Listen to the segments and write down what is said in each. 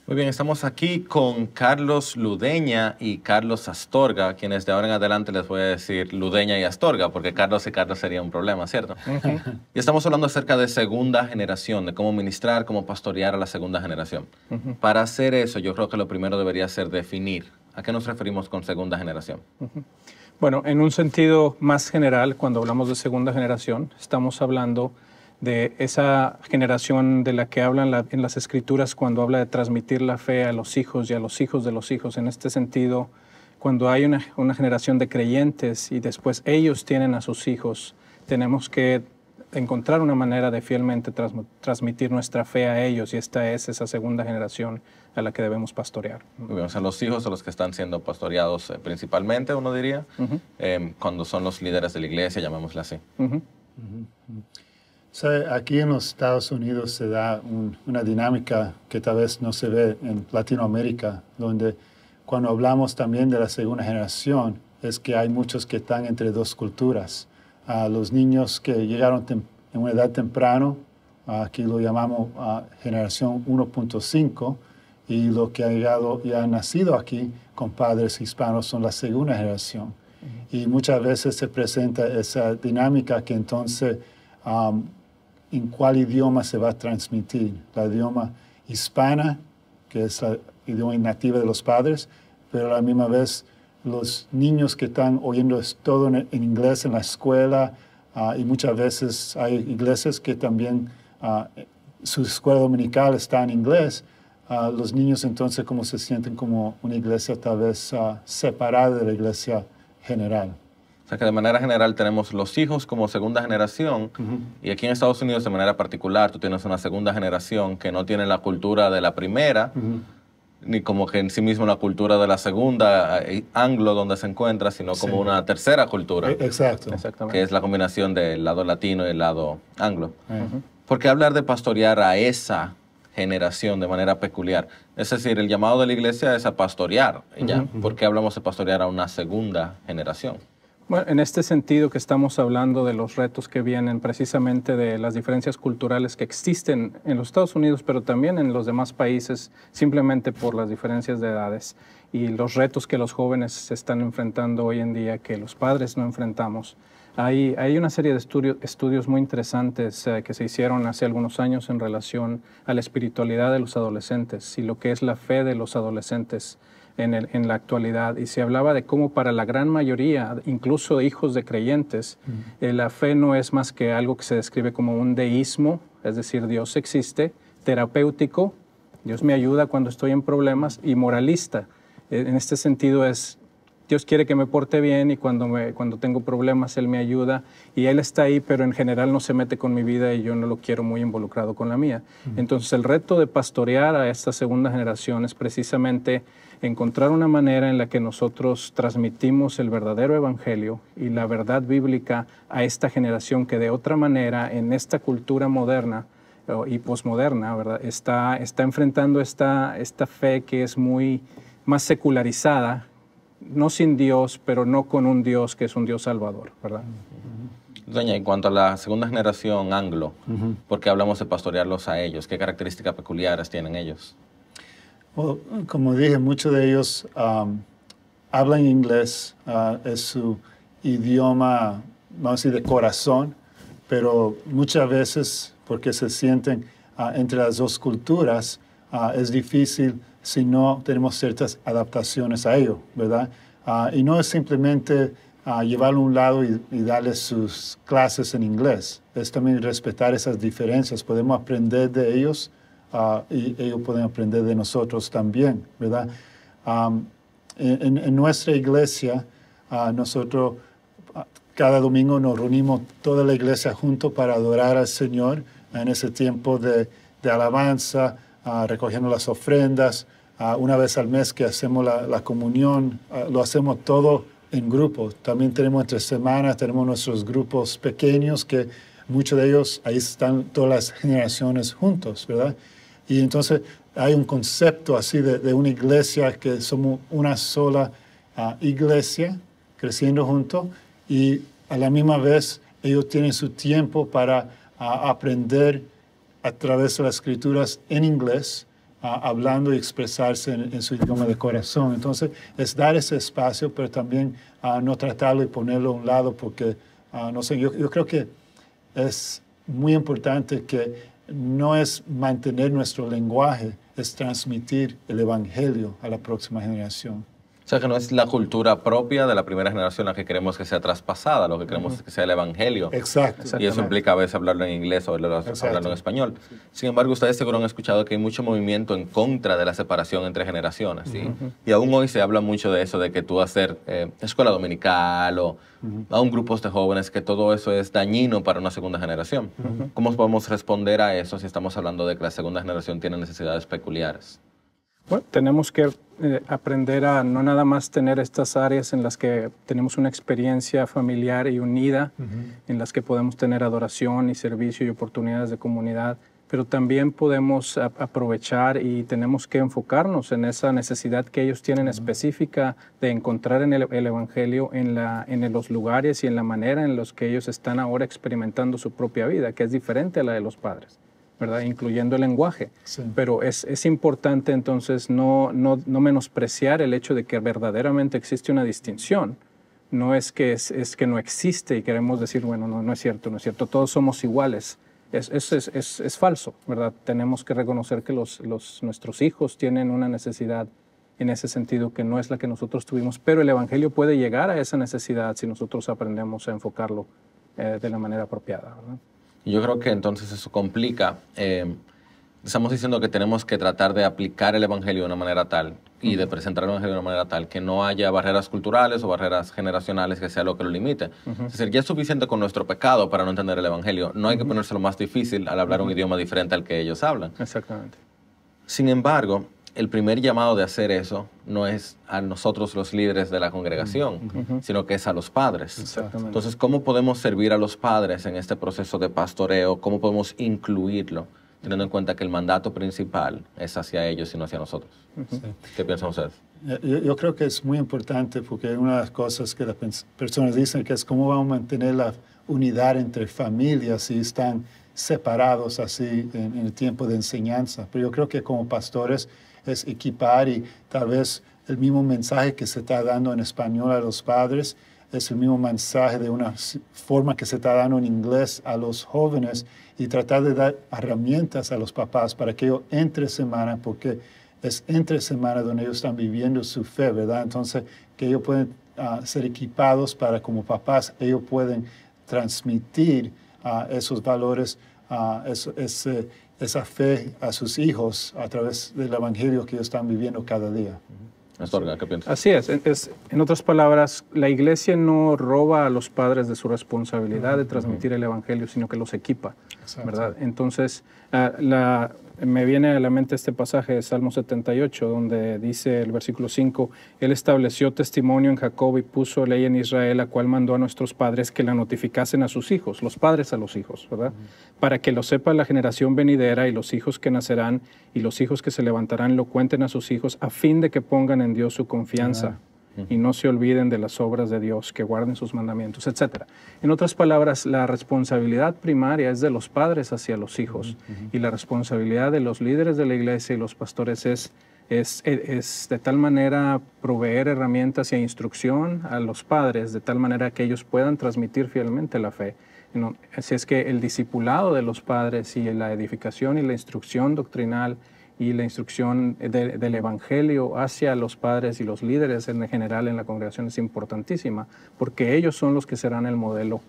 Muy bien, estamos aquí con Carlos Ludeña y Carlos Astorga, quienes de ahora en adelante les voy a decir Ludeña y Astorga, porque Carlos y Carlos sería un problema, ¿cierto? Y estamos hablando acerca de segunda generación, de cómo ministrar, cómo pastorear a la segunda generación. Para hacer eso, yo creo que lo primero debería ser definir a qué nos referimos con segunda generación. Bueno, en un sentido más general, cuando hablamos de segunda generación, estamos hablando de esa generación de la que hablan en las Escrituras cuando habla de transmitir la fe a los hijos y a los hijos de los hijos. En este sentido, cuando hay una generación de creyentes y después ellos tienen a sus hijos, tenemos que encontrar una manera de fielmente transmitir nuestra fe a ellos, y esta es esa segunda generación a la que debemos pastorear. O sea, los hijos son los que están siendo pastoreados principalmente, uno diría, cuando son los líderes de la iglesia, llamémosle así. Aquí en los Estados Unidos se da una dinámica que tal vez no se ve en Latinoamérica, donde cuando hablamos también de la segunda generación, es que hay muchos que están entre dos culturas. Los niños que llegaron en una edad temprano, aquí lo llamamos generación 1.5, y los que han llegado y han nacido aquí con padres hispanos son la segunda generación. Y muchas veces se presenta esa dinámica que entonces en cuál idioma se va a transmitir. La idioma hispana, que es el idioma nativo de los padres, pero a la misma vez los niños que están oyendo todo en inglés en la escuela, y muchas veces hay iglesias que también su escuela dominical está en inglés. Los niños entonces como se sienten como una iglesia tal vez separada de la iglesia general. O sea que de manera general tenemos los hijos como segunda generación, y aquí en Estados Unidos de manera particular tú tienes una segunda generación que no tiene la cultura de la primera, ni como que en sí mismo la cultura de la segunda anglo donde se encuentra, sino como una tercera cultura. Exacto. Que es la combinación del lado latino y el lado anglo. ¿Por qué hablar de pastorear a esa generación de manera peculiar? Es decir, el llamado de la iglesia es a pastorear. ¿Por qué hablamos de pastorear a una segunda generación? Bueno, en este sentido que estamos hablando de los retos que vienen precisamente de las diferencias culturales que existen en los Estados Unidos, pero también en los demás países, simplemente por las diferencias de edades y los retos que los jóvenes se están enfrentando hoy en día, que los padres no enfrentamos. Hay una serie de estudios muy interesantes que se hicieron hace algunos años en relación a la espiritualidad de los adolescentes y lo que es la fe de los adolescentes en la actualidad, y se hablaba de cómo para la gran mayoría, incluso hijos de creyentes, la fe no es más que algo que se describe como un deísmo, es decir, Dios existe, terapéutico, Dios me ayuda cuando estoy en problemas, y moralista. En este sentido es, Dios quiere que me porte bien y cuando tengo problemas Él me ayuda y Él está ahí, pero en general no se mete con mi vida y yo no lo quiero muy involucrado con la mía. Entonces el reto de pastorear a esta segunda generación es precisamente encontrar una manera en la que nosotros transmitimos el verdadero evangelio y la verdad bíblica a esta generación que de otra manera en esta cultura moderna y posmoderna, ¿verdad? Está enfrentando esta fe que es muy más secularizada, no sin Dios, pero no con un Dios que es un Dios salvador, ¿verdad? Doña, en cuanto a la segunda generación anglo, ¿por qué hablamos de pastorearlos a ellos? ¿Qué características peculiares tienen ellos? Well, como dije, muchos de ellos hablan inglés, es su idioma, vamos a decir, de corazón, pero muchas veces, porque se sienten entre las dos culturas, es difícil si no tenemos ciertas adaptaciones a ello, ¿verdad? Y no es simplemente llevarlo a un lado y darles sus clases en inglés, es también respetar esas diferencias. Podemos aprender de ellos y ellos pueden aprender de nosotros también, ¿verdad? En nuestra iglesia, nosotros cada domingo nos reunimos toda la iglesia junto para adorar al Señor en ese tiempo de alabanza, recogiendo las ofrendas. Una vez al mes que hacemos la comunión, lo hacemos todo en grupo. También tenemos entre semanas, tenemos nuestros grupos pequeños que muchos de ellos, ahí están todas las generaciones juntos, ¿verdad? Y entonces hay un concepto así de una iglesia que somos una sola iglesia creciendo juntos, y a la misma vez ellos tienen su tiempo para aprender a través de las escrituras en inglés, hablando y expresarse en su idioma de corazón. Entonces, es dar ese espacio, pero también no tratarlo y ponerlo a un lado porque, no sé, yo creo que es muy importante que no es mantener nuestro lenguaje, es transmitir el evangelio a la próxima generación. O sea, que no es la cultura propia de la primera generación la que queremos que sea traspasada, lo que queremos es que sea el evangelio. Exacto. Y eso implica a veces hablarlo en inglés o hablarlo en español. Sin embargo, ustedes seguro han escuchado que hay mucho movimiento en contra de la separación entre generaciones. ¿Sí? Y aún hoy se habla mucho de eso, de que tú hacer escuela dominical o aún grupos de jóvenes, que todo eso es dañino para una segunda generación. ¿Cómo podemos responder a eso si estamos hablando de que la segunda generación tiene necesidades peculiares? Bueno, tenemos que aprender a no nada más tener estas áreas en las que tenemos una experiencia familiar y unida, en las que podemos tener adoración y servicio y oportunidades de comunidad, pero también podemos aprovechar y tenemos que enfocarnos en esa necesidad que ellos tienen específica de encontrar en el Evangelio en los lugares y en la manera en los que ellos están ahora experimentando su propia vida, que es diferente a la de los padres, ¿verdad? Incluyendo el lenguaje. Sí. Pero es importante entonces no menospreciar el hecho de que verdaderamente existe una distinción. No es que que no existe y queremos decir, bueno, no es cierto, todos somos iguales. Es falso, ¿verdad? Tenemos que reconocer que nuestros hijos tienen una necesidad en ese sentido que no es la que nosotros tuvimos, pero el Evangelio puede llegar a esa necesidad si nosotros aprendemos a enfocarlo de la manera apropiada, ¿verdad? Yo creo que entonces eso complica. Estamos diciendo que tenemos que tratar de aplicar el Evangelio de una manera tal y de presentar el Evangelio de una manera tal que no haya barreras culturales o barreras generacionales que sea lo que lo limite. Es decir, ya es suficiente con nuestro pecado para no entender el Evangelio. No hay que ponérselo más difícil al hablar un idioma diferente al que ellos hablan. Exactamente. Sin embargo, el primer llamado de hacer eso no es a nosotros los líderes de la congregación, sino que es a los padres. Exactamente. Entonces, ¿cómo podemos servir a los padres en este proceso de pastoreo? ¿Cómo podemos incluirlo, teniendo en cuenta que el mandato principal es hacia ellos y no hacia nosotros? Sí. ¿Qué piensan ustedes? Yo creo que es muy importante porque una de las cosas que las personas dicen que es cómo vamos a mantener la unidad entre familias si están separados así en el tiempo de enseñanza. Pero yo creo que como pastores es equipar y tal vez el mismo mensaje que se está dando en español a los padres es el mismo mensaje de una forma que se está dando en inglés a los jóvenes y tratar de dar herramientas a los papás para que ellos entre semana, porque es entre semana donde ellos están viviendo su fe, ¿verdad? Entonces, que ellos pueden ser equipados para como papás, ellos pueden transmitir esos valores, esa fe a sus hijos a través del evangelio que ellos están viviendo cada día. Astorga, ¿qué piensas? Así es. En otras palabras, la iglesia no roba a los padres de su responsabilidad de transmitir el evangelio, sino que los equipa, ¿verdad? Entonces, me viene a la mente este pasaje de Salmo 78, donde dice el versículo 5, Él estableció testimonio en Jacob y puso ley en Israel, la cual mandó a nuestros padres que la notificasen a sus hijos, los padres a los hijos, ¿verdad? Para que lo sepa la generación venidera y los hijos que nacerán y los hijos que se levantarán lo cuenten a sus hijos, a fin de que pongan en Dios su confianza y no se olviden de las obras de Dios, que guarden sus mandamientos, etc. En otras palabras, la responsabilidad primaria es de los padres hacia los hijos y la responsabilidad de los líderes de la iglesia y los pastores es de tal manera proveer herramientas e instrucción a los padres, de tal manera que ellos puedan transmitir fielmente la fe. Así es que el discipulado de los padres y la edificación y la instrucción doctrinal y la instrucción del Evangelio hacia los padres y los líderes en general en la congregación es importantísima, porque ellos son los que serán el modelo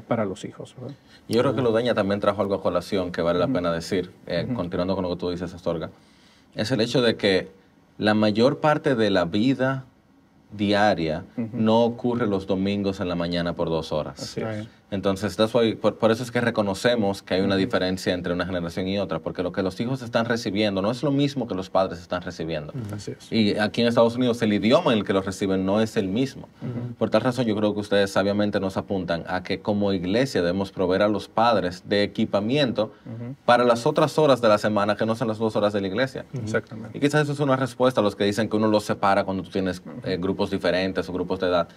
para los hijos, ¿verdad? Yo creo que Ludeña también trajo algo a colación que vale la pena decir, continuando con lo que tú dices, Astorga, es el hecho de que la mayor parte de la vida diaria no ocurre los domingos en la mañana por 2 horas. Así es. Entonces, por eso es que reconocemos que hay una diferencia entre una generación y otra, porque lo que los hijos están recibiendo no es lo mismo que los padres están recibiendo. Así es. Y aquí en Estados Unidos el idioma en el que los reciben no es el mismo. Por tal razón yo creo que ustedes sabiamente nos apuntan a que como iglesia debemos proveer a los padres de equipamiento para las otras horas de la semana que no son las 2 horas de la iglesia. Exactamente. Y quizás eso es una respuesta a los que dicen que uno los separa cuando tú tienes grupos diferentes o grupos de edad.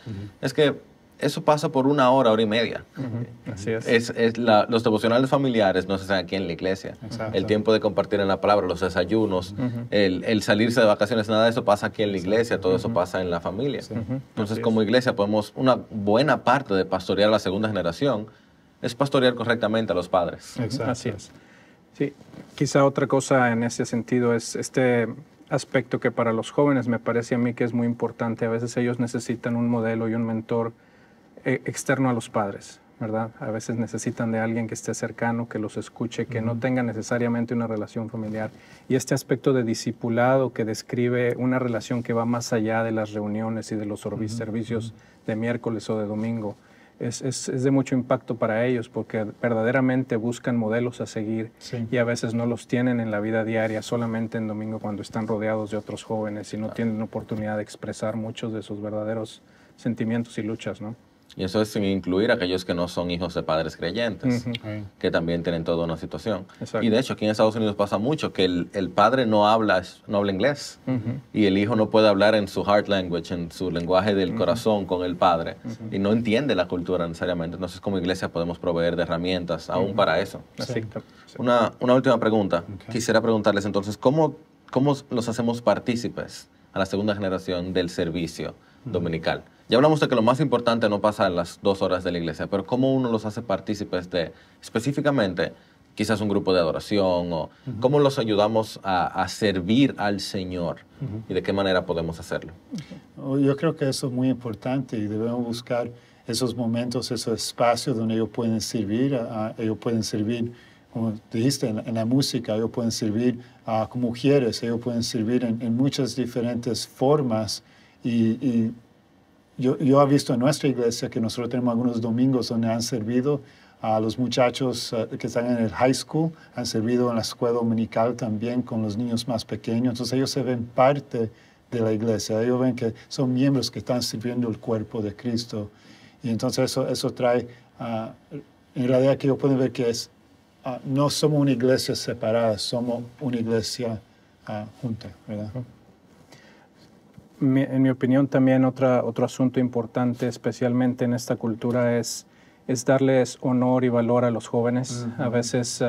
Es que eso pasa por 1 hora, hora y media. Así es. Los devocionales familiares no se hacen aquí en la iglesia. Exacto. El tiempo de compartir en la palabra, los desayunos, el salirse de vacaciones, nada de eso pasa aquí en la iglesia, todo eso pasa en la familia. Entonces, como iglesia, una buena parte de pastorear a la segunda generación es pastorear correctamente a los padres. Exacto. Así es. Sí, quizá otra cosa en ese sentido es este aspecto que para los jóvenes me parece a mí que es muy importante. A veces ellos necesitan un modelo y un mentor externo a los padres, ¿verdad? A veces necesitan de alguien que esté cercano, que los escuche, que no tenga necesariamente una relación familiar. Y este aspecto de discipulado que describe una relación que va más allá de las reuniones y de los servicios de miércoles o de domingo, es de mucho impacto para ellos porque verdaderamente buscan modelos a seguir y a veces no los tienen en la vida diaria, solamente en domingo cuando están rodeados de otros jóvenes y no tienen oportunidad de expresar muchos de sus verdaderos sentimientos y luchas, ¿no? Y eso es sin incluir a aquellos que no son hijos de padres creyentes, que también tienen toda una situación. Exacto. Y de hecho, aquí en Estados Unidos pasa mucho que el padre no habla inglés y el hijo no puede hablar en su heart language, en su lenguaje del corazón con el padre y no entiende la cultura necesariamente. Entonces, como iglesia podemos proveer de herramientas aún para eso. Así. Una última pregunta. Quisiera preguntarles entonces, ¿cómo los hacemos partícipes a la segunda generación del servicio dominical? Ya hablamos de que lo más importante no pasa en las 2 horas de la iglesia, pero ¿cómo uno los hace partícipes de, específicamente, quizás un grupo de adoración? O ¿cómo los ayudamos a servir al Señor? ¿Y de qué manera podemos hacerlo? Yo creo que eso es muy importante y debemos buscar esos momentos, esos espacios donde ellos pueden servir. Ellos pueden servir, como dijiste, en la música, ellos pueden servir como mujeres, ellos pueden servir en muchas diferentes formas. Yo he visto en nuestra iglesia que nosotros tenemos algunos domingos donde han servido a los muchachos que están en el high school, han servido en la escuela dominical también con los niños más pequeños. Entonces ellos se ven parte de la iglesia, ellos ven que son miembros que están sirviendo el cuerpo de Cristo. Y entonces eso trae, en realidad que ellos pueden ver que no somos una iglesia separada, somos una iglesia junta, ¿verdad? En mi opinión también otro asunto importante, especialmente en esta cultura, es darles honor y valor a los jóvenes. A veces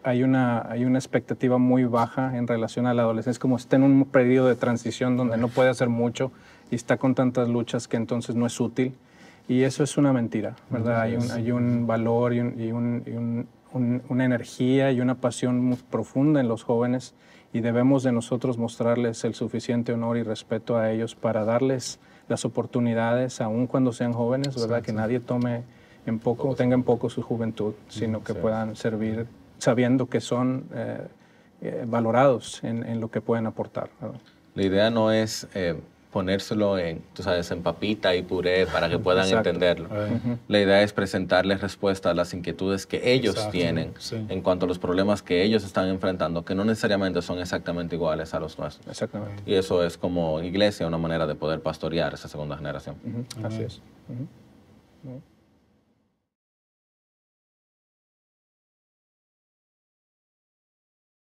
hay una expectativa muy baja en relación a la adolescencia. Es como está en un periodo de transición donde no puede hacer mucho y está con tantas luchas que entonces no es útil. Y eso es una mentira, ¿verdad? Hay un valor y una energía y una pasión muy profunda en los jóvenes y debemos de nosotros mostrarles el suficiente honor y respeto a ellos para darles las oportunidades, aun cuando sean jóvenes, ¿verdad? Que nadie tenga en poco su juventud, sino que puedan servir sabiendo que son valorados en lo que pueden aportar, ¿verdad? La idea no es ponérselo en papita y puré para que puedan entenderlo. La idea es presentarles respuesta a las inquietudes que ellos tienen en cuanto a los problemas que ellos están enfrentando, que no necesariamente son exactamente iguales a los nuestros. Exactamente. Y eso es como iglesia una manera de poder pastorear esa segunda generación. Así es.